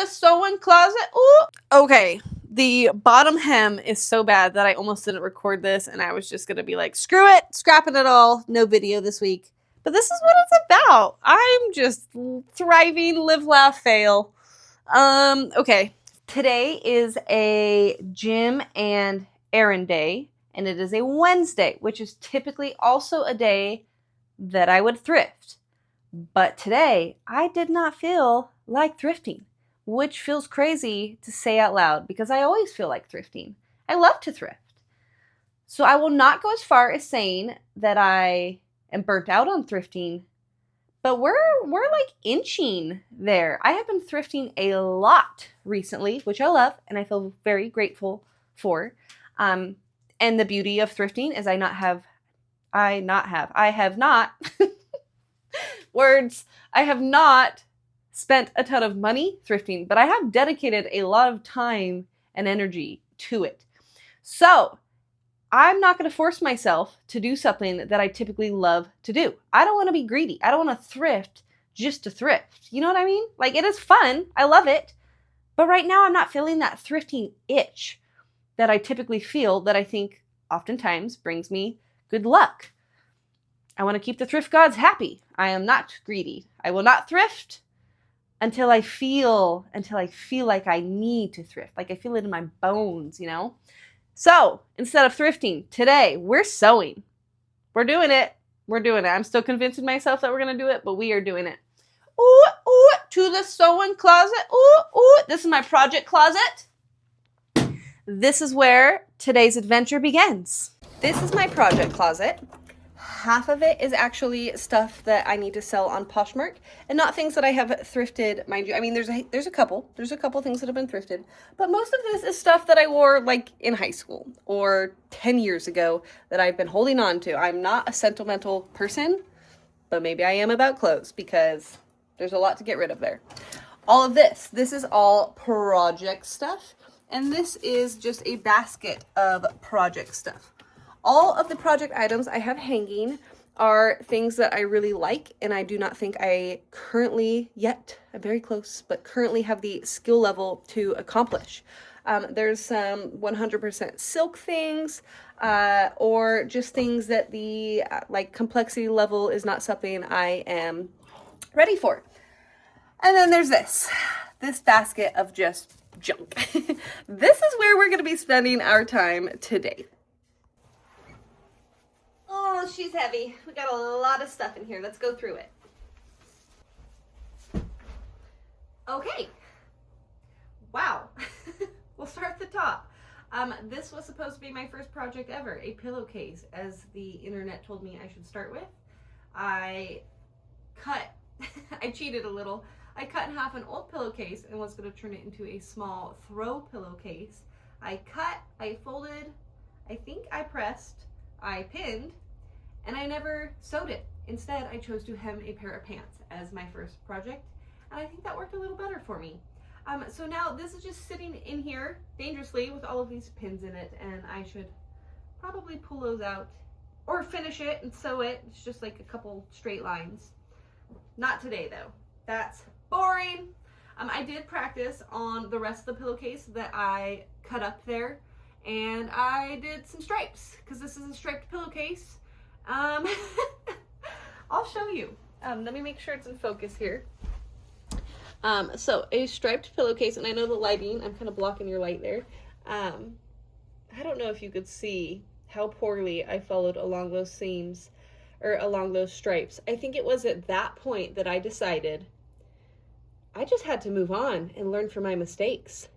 the sewing closet. Ooh. Okay, the bottom hem is so bad that I almost didn't record this, and I was just gonna be like, screw it, scrapping it all, no video this week. But this is what it's about. I'm just thriving, live, laugh, fail. Okay. Today is a gym and errand day, and it is a Wednesday, which is typically also a day that I would thrift. But today, I did not feel like thrifting, which feels crazy to say out loud because I always feel like thrifting. I love to thrift. So I will not go as far as saying that I am burnt out on thrifting, but we're like inching there. I have been thrifting a lot recently, which I love and I feel very grateful for. And the beauty of thrifting is I have not words. I have not spent a ton of money thrifting, but I have dedicated a lot of time and energy to it. So I'm not going to force myself to do something that I typically love to do. I don't want to be greedy. I don't want to thrift just to thrift. You know what I mean? Like, it is fun. I love it. But right now I'm not feeling that thrifting itch that I typically feel that I think oftentimes brings me good luck. I want to keep the thrift gods happy. I am not greedy. I will not thrift until I feel like I need to thrift. Like I feel it in my bones, you know? So instead of thrifting, today we're sewing. We're doing it. We're doing it. I'm still convincing myself that we're going to do it, but we are doing it. Ooh, ooh, to the sewing closet. Ooh, ooh. This is my project closet. This is where today's adventure begins. This is my project closet. Half of it is actually stuff that I need to sell on Poshmark and not things that I have thrifted, mind you. I mean, there's a couple things that have been thrifted, but most of this is stuff that I wore like in high school or 10 years ago that I've been holding on to. I'm not a sentimental person, but maybe I am about clothes because there's a lot to get rid of there. All of this is all project stuff, and this is just a basket of project stuff. All of the project items I have hanging are things that I really like, and I do not think I currently yet, I'm very close, but currently have the skill level to accomplish. There's some 100% silk things, or just things that the like complexity level is not something I am ready for. And then there's this basket of just junk. This is where we're going to be spending our time today. Oh, she's heavy. We got a lot of stuff in here. Let's go through it. Okay. Wow. We'll start at the top. This was supposed to be my first project ever, a pillowcase, as the internet told me I should start with. I cheated a little. I cut in half an old pillowcase and was going to turn it into a small throw pillowcase. I cut, I folded, I think I pressed, I pinned, and I never sewed it. Instead, I chose to hem a pair of pants as my first project, and I think that worked a little better for me. So now this is just sitting in here dangerously with all of these pins in it, and I should probably pull those out or finish it and sew it. It's just like a couple straight lines. Not today though. That's boring. I did practice on the rest of the pillowcase that I cut up there, and I did some stripes because this is a striped pillowcase. I'll show you. Let me make sure it's in focus here. So a striped pillowcase, and I know the lighting, I'm kind of blocking your light there. I don't know if you could see how poorly I followed along those seams or along those stripes. I think it was at that point that I decided I just had to move on and learn from my mistakes.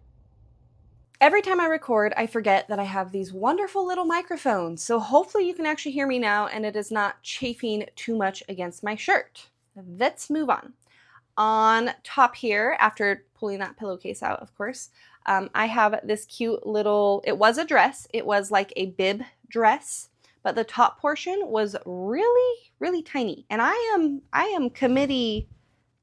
Every time I record, I forget that I have these wonderful little microphones, so hopefully you can actually hear me now and it is not chafing too much against my shirt. Let's move on. On top here, after pulling that pillowcase out, of course, I have this cute little, it was a dress, it was like a bib dress, but the top portion was really, really tiny. And I am committee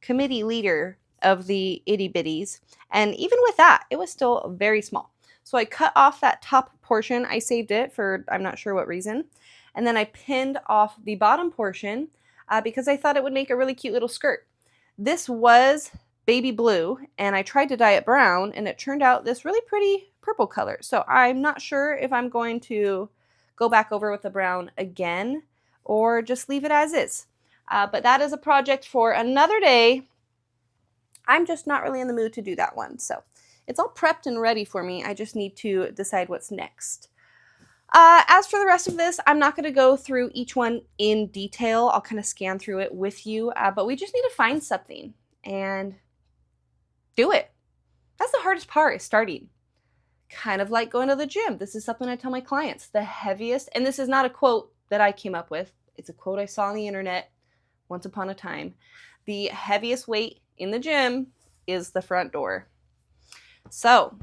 leader of the itty bitties, and even with that, it was still very small. So I cut off that top portion. I saved it for I'm not sure what reason, and then I pinned off the bottom portion because I thought it would make a really cute little skirt. This was baby blue, and I tried to dye it brown, and it turned out this really pretty purple color. So I'm not sure if I'm going to go back over with the brown again or just leave it as is. But that is a project for another day. I'm just not really in the mood to do that one. So it's all prepped and ready for me. I just need to decide what's next. As for the rest of this, I'm not going to go through each one in detail. I'll kind of scan through it with you, but we just need to find something and do it. That's the hardest part, is starting. Kind of like going to the gym. This is something I tell my clients. The heaviest, and this is not a quote that I came up with. It's a quote I saw on the internet once upon a time. The heaviest weight in the gym is the front door. So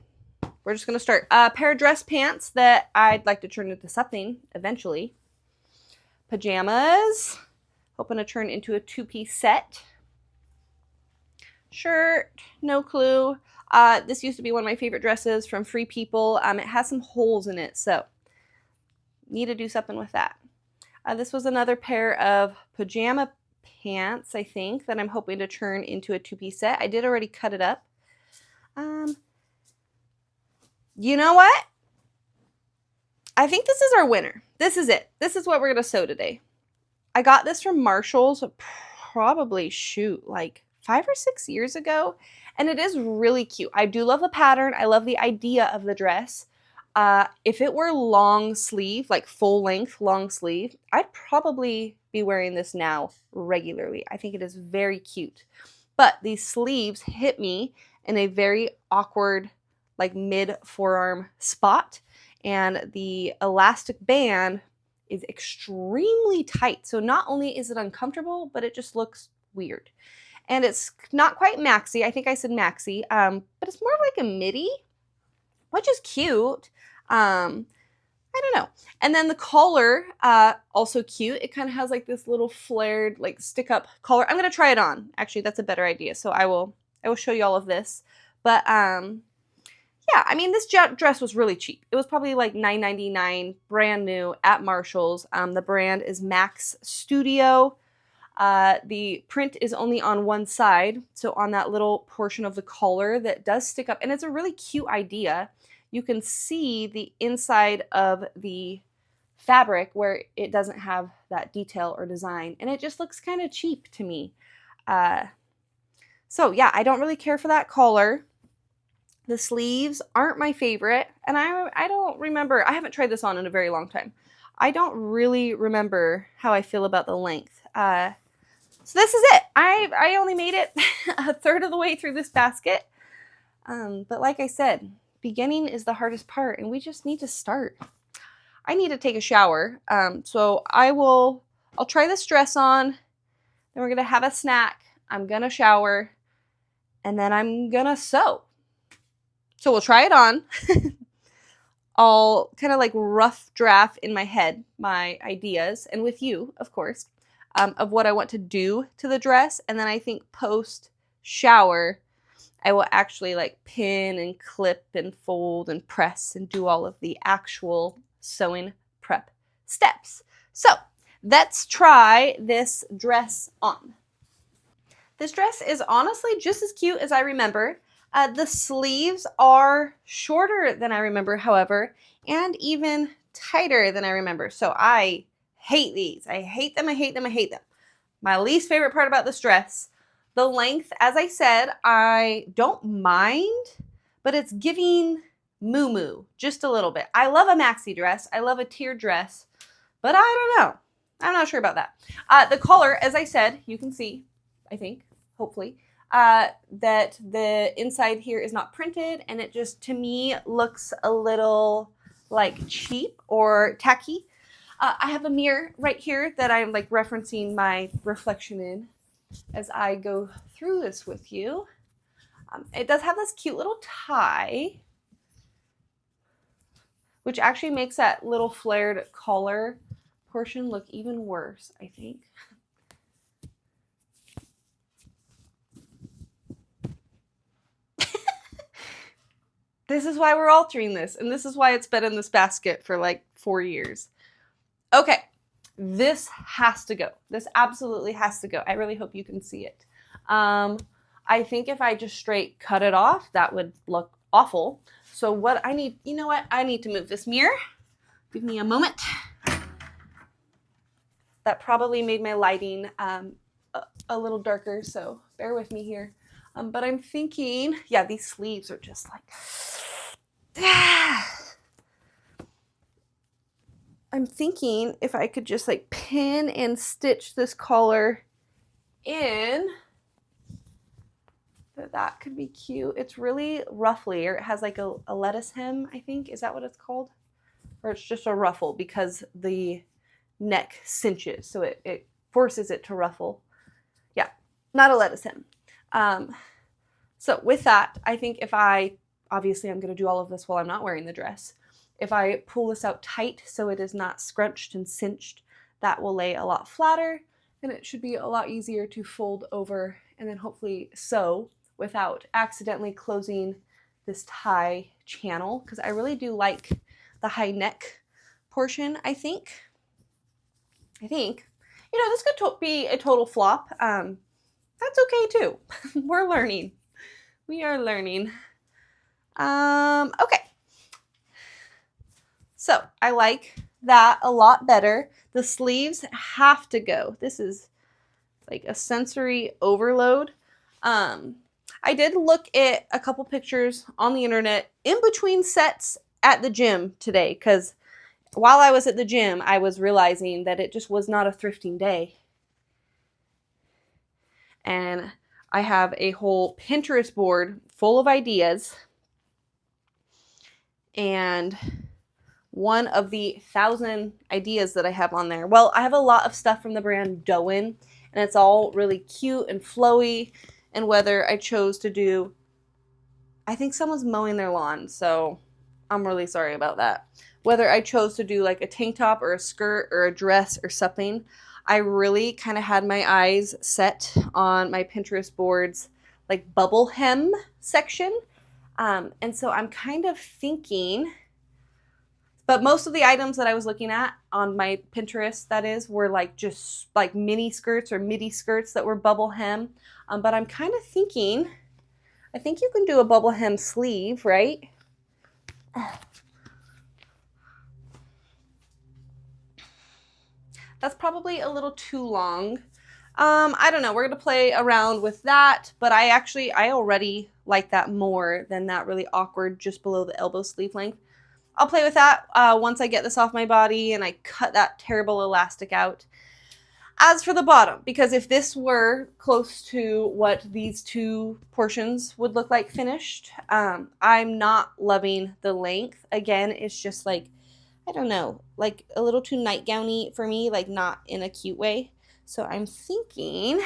we're just going to start. A pair of dress pants that I'd like to turn into something eventually. Pajamas. Hoping to turn into a 2-piece set. Shirt. No clue. This used to be one of my favorite dresses from Free People. It has some holes in it, so need to do something with that. This was another pair of pajama pants, I think, that I'm hoping to turn into a 2-piece set. I did already cut it up. You know what? I think this is our winner. This is it. This is what we're going to sew today. I got this from Marshall's probably, like 5 or 6 years ago. And it is really cute. I do love the pattern. I love the idea of the dress. If it were long sleeve, like full length long sleeve, I'd probably be wearing this now regularly. I think it is very cute. But these sleeves hit me in a very awkward, like mid forearm spot. And the elastic band is extremely tight. So not only is it uncomfortable, but it just looks weird. And it's not quite maxi. I think I said maxi, but it's more of like a midi, which is cute. I don't know. And then the collar, also cute. It kind of has like this little flared, like stick up collar. I'm going to try it on. Actually, that's a better idea. So I will show you all of this. But yeah, I mean, this dress was really cheap. It was probably like $9.99, brand new at Marshall's. The brand is Max Studio. The print is only on one side, so on that little portion of the collar that does stick up, and it's a really cute idea. You can see the inside of the fabric where it doesn't have that detail or design, and it just looks kind of cheap to me. So yeah, I don't really care for that collar. The sleeves aren't my favorite, and I don't remember. I haven't tried this on in a very long time. I don't really remember how I feel about the length. So this is it. I only made it a third of the way through this basket. But like I said, beginning is the hardest part, and we just need to start. I need to take a shower. So I'll try this dress on, then we're going to have a snack. I'm going to shower, and then I'm going to sew. So we'll try it on. I'll kind of like rough draft in my head my ideas, and with you, of course, of what I want to do to the dress. And then I think post shower, I will actually like pin and clip and fold and press and do all of the actual sewing prep steps. So let's try this dress on. This dress is honestly just as cute as I remember. The sleeves are shorter than I remember, however, and even tighter than I remember. So I hate these. I hate them. I hate them. I hate them. My least favorite part about this dress, the length, as I said, I don't mind, but it's giving moo-moo just a little bit. I love a maxi dress. I love a tiered dress, but I don't know. I'm not sure about that. The collar, as I said, you can see, I think, hopefully, that the inside here is not printed, and it just, to me, looks a little like cheap or tacky. I have a mirror right here that I'm like referencing my reflection in as I go through this with you. It does have this cute little tie, which actually makes that little flared collar portion look even worse, I think. This is why we're altering this, and this is why it's been in this basket for like 4 years. Okay, this has to go. This absolutely has to go. I really hope you can see it. I I think if I just straight cut it off, that would look awful. So what I need, you know what? I need to move this mirror. Give me a moment. That probably made my lighting a little darker, so bear with me here. But I'm thinking, yeah, these sleeves are just like, I'm thinking if I could just like pin and stitch this collar in, that could be cute. It's really ruffly, or it has like a lettuce hem, I think. Is that what it's called? Or it's just a ruffle because the neck cinches, so it forces it to ruffle. Yeah, not a lettuce hem. So with that, I think if obviously I'm going to do all of this while I'm not wearing the dress. If I pull this out tight so it is not scrunched and cinched, that will lay a lot flatter, and it should be a lot easier to fold over and then hopefully sew without accidentally closing this tie channel, because I really do like the high neck portion, I think. You know, this could be a total flop. That's okay too. We're learning. We are learning. Okay. So I like that a lot better. The sleeves have to go. This is like a sensory overload. I did look at a couple pictures on the internet in between sets at the gym today, because while I was at the gym, I was realizing that it just was not a thrifting day. And I have a whole Pinterest board full of ideas. And one of the 1,000 ideas that I have on there, well, I have a lot of stuff from the brand Doan, and it's all really cute and flowy. And whether I chose to do, I think someone's mowing their lawn, so I'm really sorry about that. Whether I chose to do like a tank top or a skirt or a dress or something, I really kind of had my eyes set on my Pinterest board's like bubble hem section. And so I'm kind of thinking, but most of the items that I was looking at on my Pinterest, that is, were like just like mini skirts or midi skirts that were bubble hem. But I'm kind of thinking, I think you can do a bubble hem sleeve, right? That's probably a little too long. I don't know. We're going to play around with that, but I already like that more than that really awkward just below the elbow sleeve length. I'll play with that once I get this off my body and I cut that terrible elastic out. As for the bottom, because if this were close to what these two portions would look like finished, I'm not loving the length. Again, it's just like, I don't know, like a little too nightgowny for me, like not in a cute way. So I'm thinking,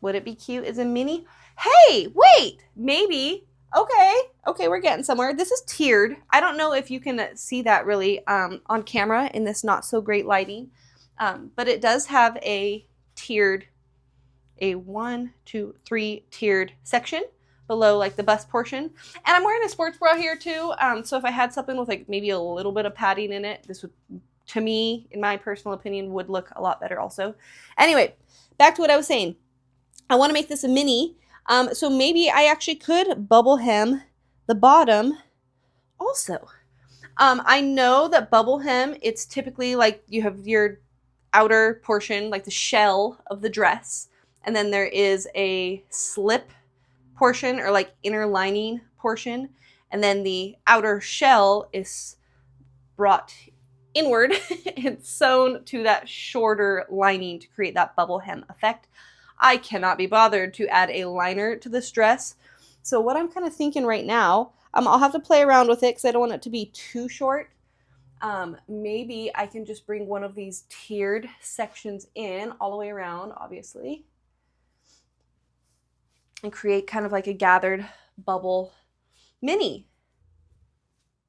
would it be cute as a mini? Hey, wait, maybe. Okay, we're getting somewhere. This is tiered. I don't know if you can see that really on camera in this not so great lighting, but it does have a 1, 2, 3 tiered section below like the bust portion. And I'm wearing a sports bra here too, so if I had something with like maybe a little bit of padding in it, this would, to me, in my personal opinion, would look a lot better also. Anyway, back to what I was saying. I want to make this a mini, so maybe I actually could bubble hem the bottom also. I know that bubble hem, it's typically like you have your outer portion, like the shell of the dress, and then there is a slip portion or like inner lining portion, and then the outer shell is brought inward and sewn to that shorter lining to create that bubble hem effect. I cannot be bothered to add a liner to this dress, so what I'm kind of thinking right now, I'll have to play around with it because I don't want it to be too short. Maybe I can just bring one of these tiered sections in all the way around, obviously, and create kind of like a gathered bubble mini.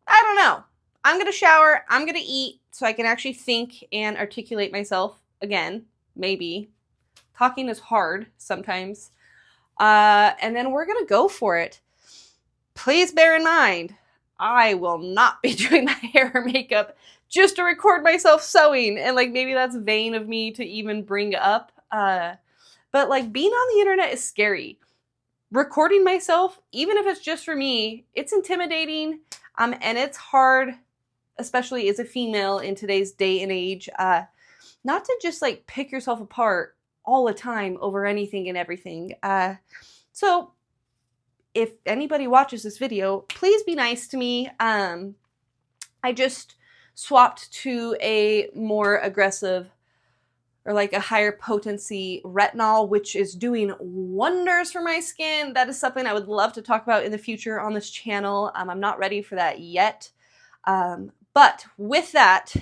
I don't know. I'm going to shower. I'm going to eat so I can actually think and articulate myself again. Maybe. Talking is hard sometimes. And then we're going to go for it. Please bear in mind, I will not be doing my hair or makeup just to record myself sewing. And like, maybe that's vain of me to even bring up. But like, being on the internet is scary. Recording myself, even if it's just for me, it's intimidating. And it's hard, especially as a female in today's day and age, not to just like pick yourself apart all the time over anything and everything. So if anybody watches this video, please be nice to me. I just swapped to a more aggressive or like a higher potency retinol, which is doing wonders for my skin. That is something I would love to talk about in the future on this channel. I'm not ready for that yet. But with that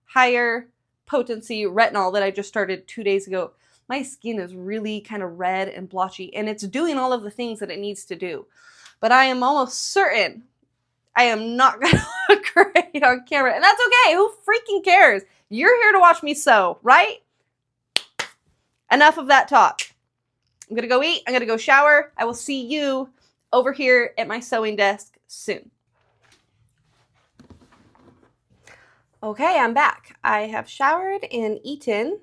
higher potency retinol that I just started 2 days ago, my skin is really kind of red and blotchy, and it's doing all of the things that it needs to do. But I am almost certain I am not going to look great on camera, and that's okay. Who freaking cares? You're here to watch me sew, right? Enough of that talk. I'm going to go eat. I'm going to go shower. I will see you over here at my sewing desk soon. Okay, I'm back. I have showered and eaten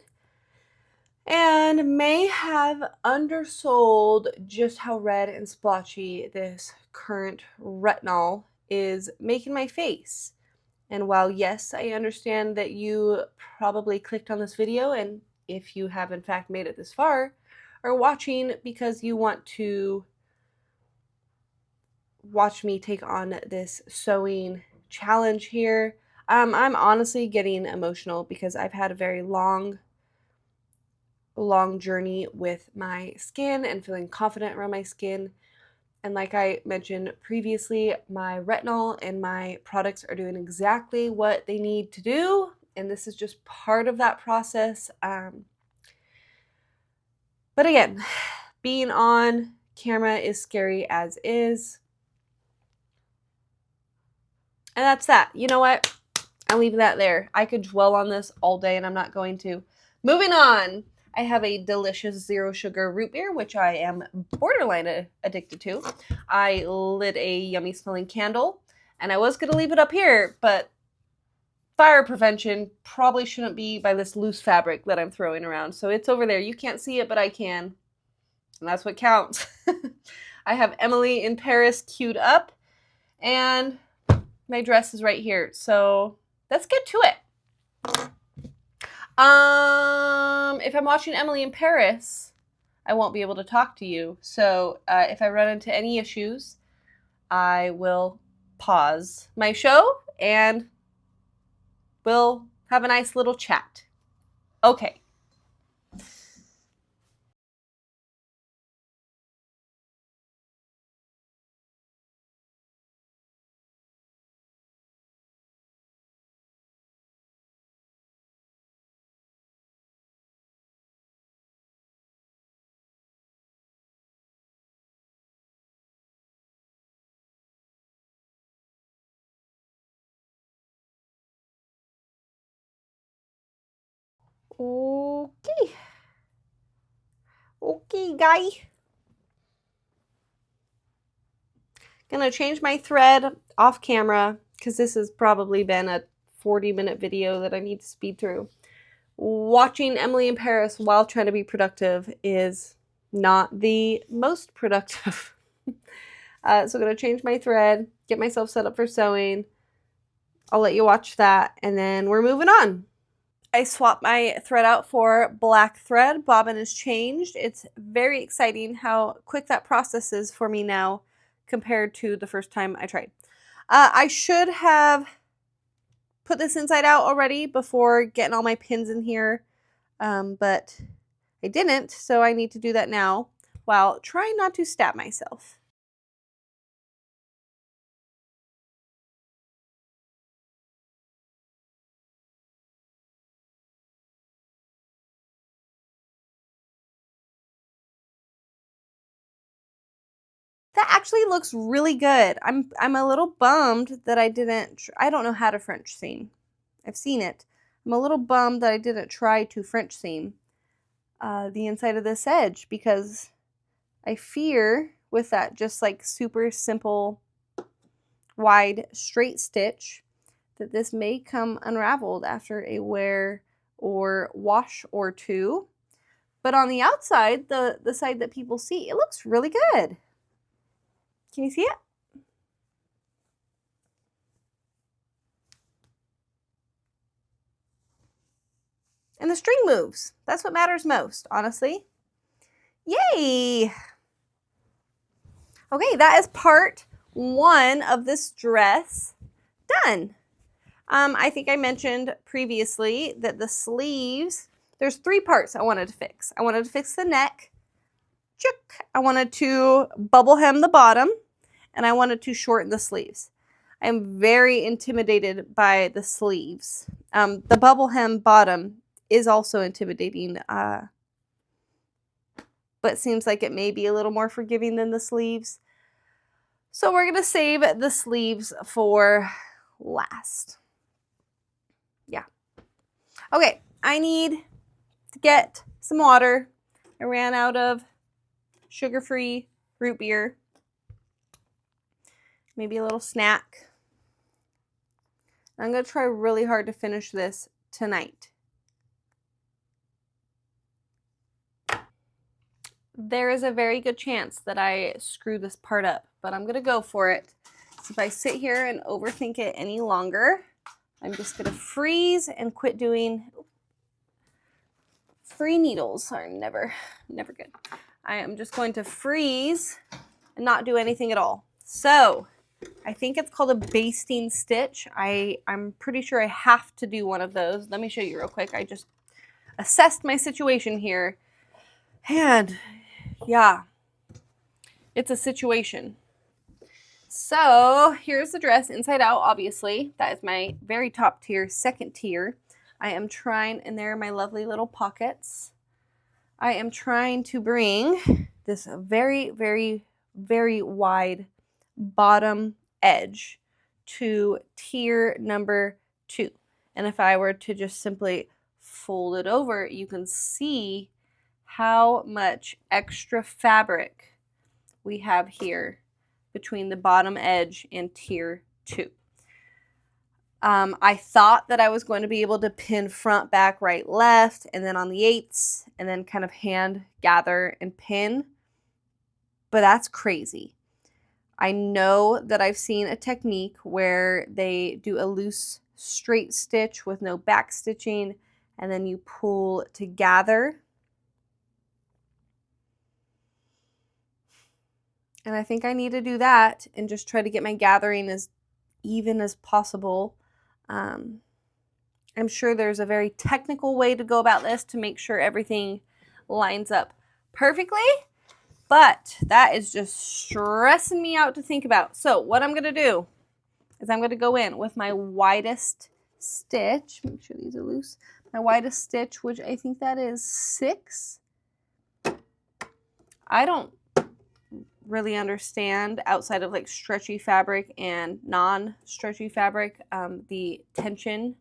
and may have undersold just how red and splotchy this current retinol is making my face. And while yes, I understand that you probably clicked on this video, and if you have in fact made it this far, are watching because you want to watch me take on this sewing challenge here, I'm honestly getting emotional because I've had a very long journey with my skin and feeling confident around my skin. And like I mentioned previously, my retinol and my products are doing exactly what they need to do. And this is just part of that process. But again, being on camera is scary as is. And that's that. You know what? I'm leaving that there. I could dwell on this all day and I'm not going to. Moving on. I have a delicious zero sugar root beer, which I am borderline addicted to. I lit a yummy smelling candle, and I was going to leave it up here, but fire prevention probably shouldn't be by this loose fabric that I'm throwing around. So it's over there. You can't see it, but I can. And that's what counts. I have Emily in Paris queued up, and my dress is right here. So let's get to it. If I'm watching Emily in Paris, I won't be able to talk to you. So if I run into any issues, I will pause my show and we'll have a nice little chat. Okay. Okay. Okay, guy. Gonna change my thread off camera because this has probably been a 40-minute video that I need to speed through. Watching Emily in Paris while trying to be productive is not the most productive. So I'm going to change my thread, get myself set up for sewing. I'll let you watch that, and then we're moving on. I swapped my thread out for black thread. Bobbin is changed. It's very exciting how quick that process is for me now compared to the first time I tried. I should have put this inside out already before getting all my pins in here, but I didn't, so I need to do that now while trying not to stab myself. That actually looks really good. I'm a little bummed that I didn't, I don't know how to French seam. I've seen it. I'm a little bummed that I didn't try to French seam the inside of this edge because I fear with that just like super simple wide straight stitch that this may come unraveled after a wear or wash or two. But on the outside, the side that people see, it looks really good. Can you see it? And the string moves. That's what matters most, honestly. Yay! Okay, that is part 1 of this dress done. I think I mentioned previously that the sleeves, there's 3 parts I wanted to fix. I wanted to fix the neck, I wanted to bubble hem the bottom, and I wanted to shorten the sleeves. I am very intimidated by the sleeves. The bubble hem bottom is also intimidating, but seems like it may be a little more forgiving than the sleeves. So we're going to save the sleeves for last. Yeah. Okay, I need to get some water. I ran out of sugar-free root beer. Maybe a little snack. I'm going to try really hard to finish this tonight. There is a very good chance that I screw this part up, but I'm going to go for it. So if I sit here and overthink it any longer, I'm just going to freeze and quit doing. Free needles are never good. I am just going to freeze and not do anything at all. So I think it's called a basting stitch. I'm pretty sure I have to do one of those. Let me show you real quick. I just assessed my situation here. And yeah, it's a situation. So here's the dress inside out, obviously. That is my very top tier, second tier. I am trying, and there are my lovely little pockets. I am trying to bring this very, very, very wide bottom edge to tier number 2. And if I were to just simply fold it over, you can see how much extra fabric we have here between the bottom edge and tier 2. I thought that I was going to be able to pin front, back, right, left, and then on the 8s, and then kind of hand gather and pin, but that's crazy. I know that I've seen a technique where they do a loose straight stitch with no back stitching, and then you pull to gather. And I think I need to do that and just try to get my gathering as even as possible. I'm sure there's a very technical way to go about this to make sure everything lines up perfectly, but that is just stressing me out to think about. So what I'm going to do is I'm going to go in with my widest stitch. Make sure these are loose. My widest stitch, which I think that is 6. I don't really understand outside of like stretchy fabric and non-stretchy fabric, the tension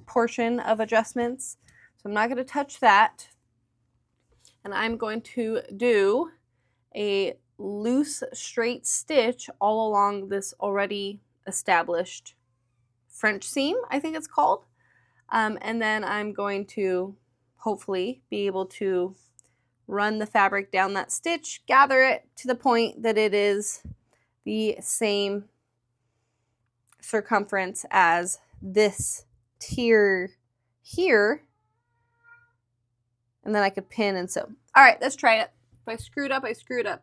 portion of adjustments. So I'm not going to touch that. And I'm going to do a loose straight stitch all along this already established French seam, I think it's called. And then I'm going to hopefully be able to run the fabric down that stitch, gather it to the point that it is the same circumference as this tier here, and then I could pin and sew. All right, let's try it. If I screwed up, I screwed up.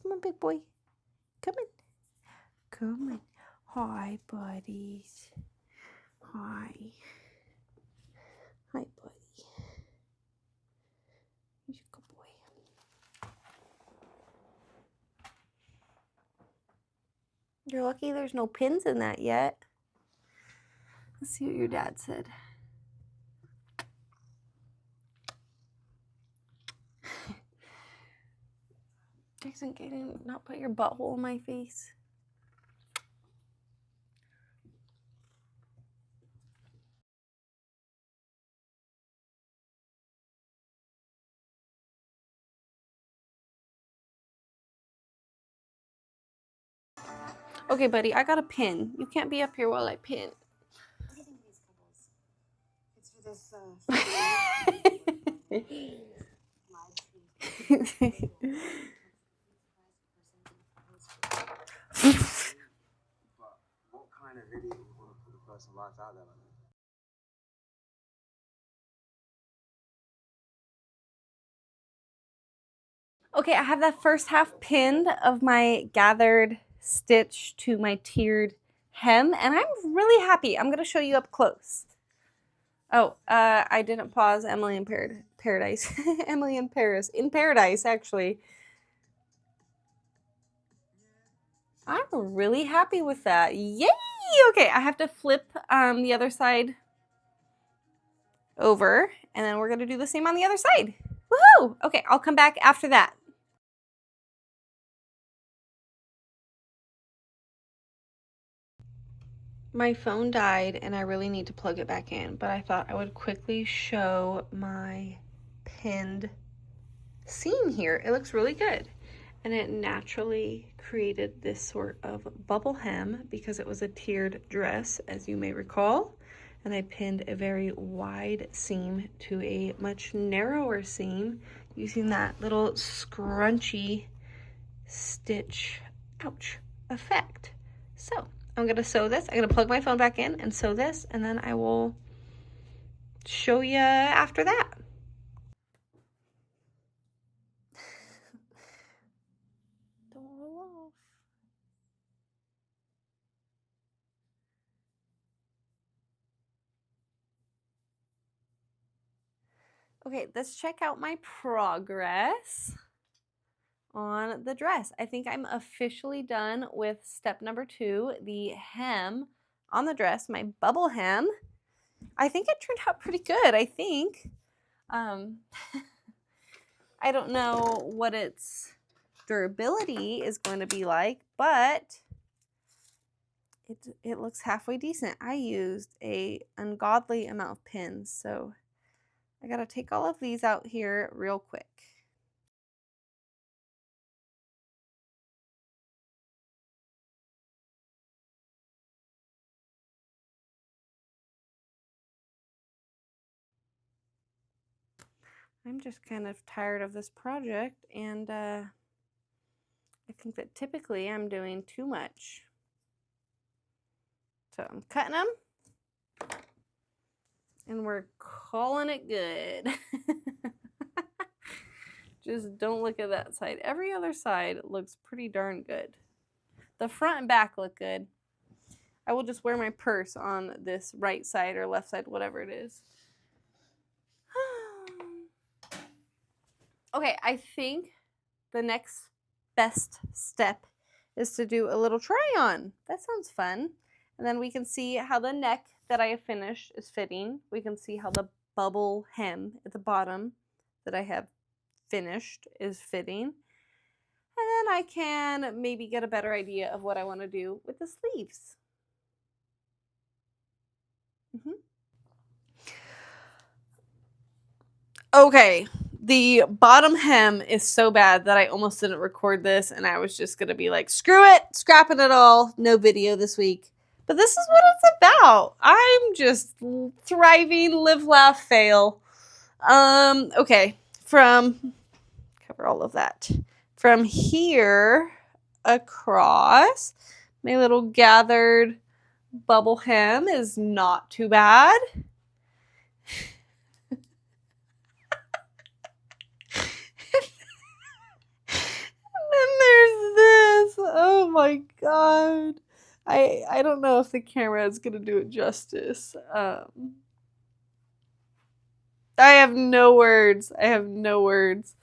Come on, big boy. Come in. Come in. Hi, buddies. Hi. Hi, buddy. He's a good boy. You're lucky there's no pins in that yet. Let's see what your dad said. Jason, can you not put your butthole in my face? Okay, buddy, I got a pin. You can't be up here while I pin. What do you think of these couples? It's for this live stream. But what kind of video would want to put the person live out there like that? Okay, I have that first half pinned of my gathered stitch to my tiered hem, and I'm really happy. I'm going to show you up close. Oh, I didn't pause Emily in Paradise. Emily in Paris. In Paradise, actually. I'm really happy with that. Yay! Okay, I have to flip the other side over, and then we're going to do the same on the other side. Woohoo! Okay, I'll come back after that. My phone died and I really need to plug it back in, but I thought I would quickly show my pinned seam here. It looks really good. And it naturally created this sort of bubble hem because it was a tiered dress, as you may recall. And I pinned a very wide seam to a much narrower seam using that little scrunchy stitch, ouch, effect. So I'm gonna sew this. I'm gonna plug my phone back in and sew this, and then I will show you after that. Don't roll off. Okay, let's check out my progress on the dress. I think I'm officially done with step number 2, the hem on the dress, my bubble hem. I think it turned out pretty good, I think. I don't know what its durability is going to be like, but it looks halfway decent. I used a ungodly amount of pins, so I gotta take all of these out here real quick. I'm just kind of tired of this project, and I think that typically I'm doing too much. So I'm cutting them, and we're calling it good. Just don't look at that side. Every other side looks pretty darn good. The front and back look good. I will just wear my purse on this right side or left side, whatever it is. Okay, I think the next best step is to do a little try on. That sounds fun. And then we can see how the neck that I have finished is fitting. We can see how the bubble hem at the bottom that I have finished is fitting. And then I can maybe get a better idea of what I want to do with the sleeves. Okay, the bottom hem is so bad that I almost didn't record this, and I was just going to be like, screw it, scrapping it all, no video this week. But this is what it's about. I'm just thriving, live, laugh, fail. Okay, from, cover all of that. From here across, my little gathered bubble hem is not too bad. There's this. Oh my god. I don't know if the camera is gonna do it justice. I have no words. I have no words.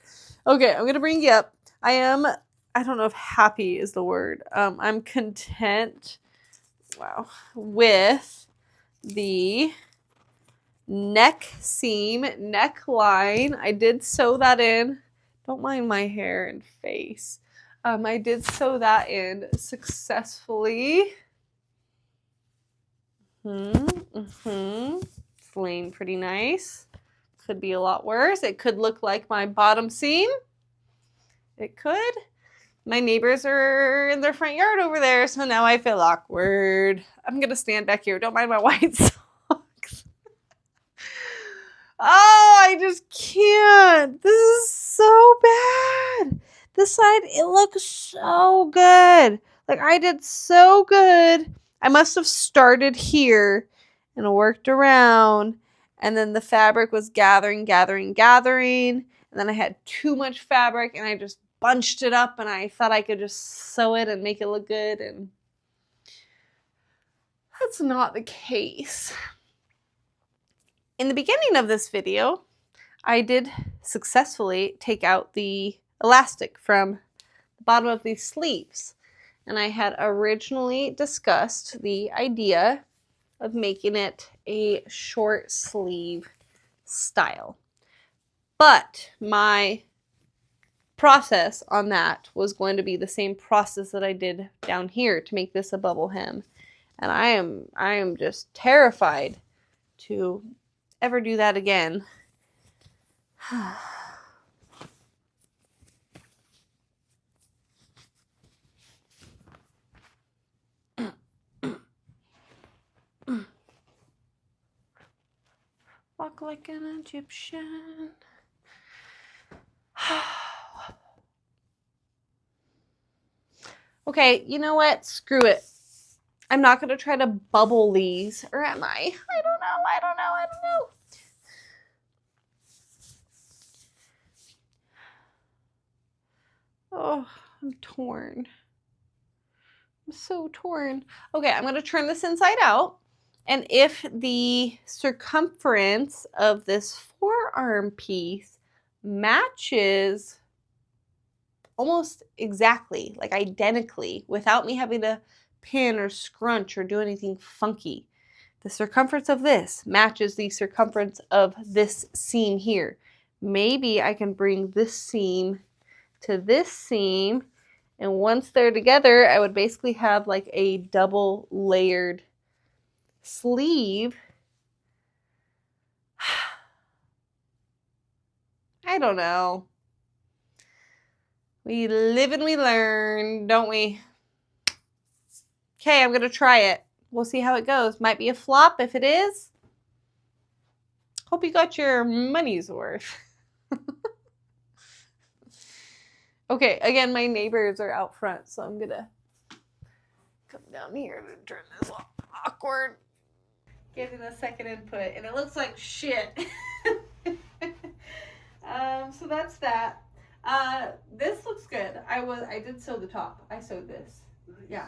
Okay, I'm gonna bring you up. I don't know if happy is the word. I'm content, wow, with the neck seam, neckline. I did sew that in. Don't mind my hair and face. I did sew that in successfully. It's laying pretty nice. Could be a lot worse. It could look like my bottom seam. It could. My neighbors are in their front yard over there, so now I feel awkward. I'm gonna stand back here. Don't mind my white socks. Oh, I just can't. This is so bad. This side, it looks so good. Like, I did so good. I must have started here and worked around, and then the fabric was gathering. And then I had too much fabric, and I just bunched it up, and I thought I could just sew it and make it look good, and that's not the case. In the beginning of this video, I did successfully take out the elastic from the bottom of these sleeves, and I had originally discussed the idea of making it a short sleeve style. But my process on that was going to be the same process that I did down here to make this a bubble hem. And I am just terrified to ever do that again. Walk like an Egyptian. Okay, you know what? Screw it. I'm not going to try to bubble these. Or am I? I don't know. Oh, I'm torn. I'm so torn. Okay, I'm going to turn this inside out. And if the circumference of this forearm piece matches almost exactly, like identically, without me having to pin or scrunch or do anything funky, the circumference of this matches the circumference of this seam here. Maybe I can bring this seam to this seam, and once they're together, I would basically have like a double layered sleeve. I don't know. We live and we learn, don't we? Okay, I'm going to try it. We'll see how it goes. Might be a flop. If it is, hope you got your money's worth. Okay, again, my neighbors are out front, so I'm going to come down here to turn this off. Awkward. Getting a second input, and it looks like shit. So that's that. This looks good. I did sew the top. I sewed this. Yeah.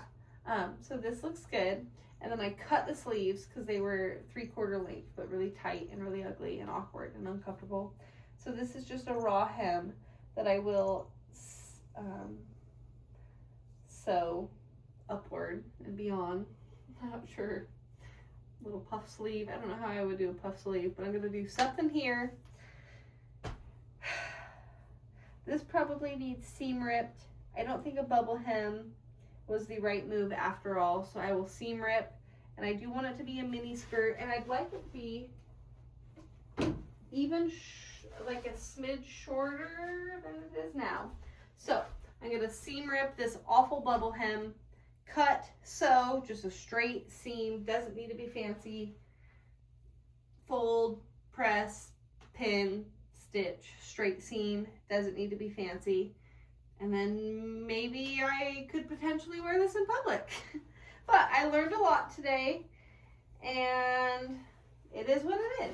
So this looks good. And then I cut the sleeves because they were 3/4 length, but really tight and really ugly and awkward and uncomfortable. So this is just a raw hem that I will sew upward and beyond. I'm not sure. Little puff sleeve. I don't know how I would do a puff sleeve, but I'm going to do something here. This probably needs seam ripped. I don't think a bubble hem was the right move after all, so I will seam rip. And I do want it to be a mini skirt, and I'd like it to be even like a smidge shorter than it is now. So I'm going to seam rip this awful bubble hem, cut, sew, just a straight seam, doesn't need to be fancy, fold, press, pin, stitch, straight seam, doesn't need to be fancy. And then maybe I could potentially wear this in public. But I learned a lot today, and it is what it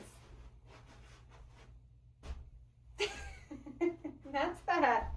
is. That's that.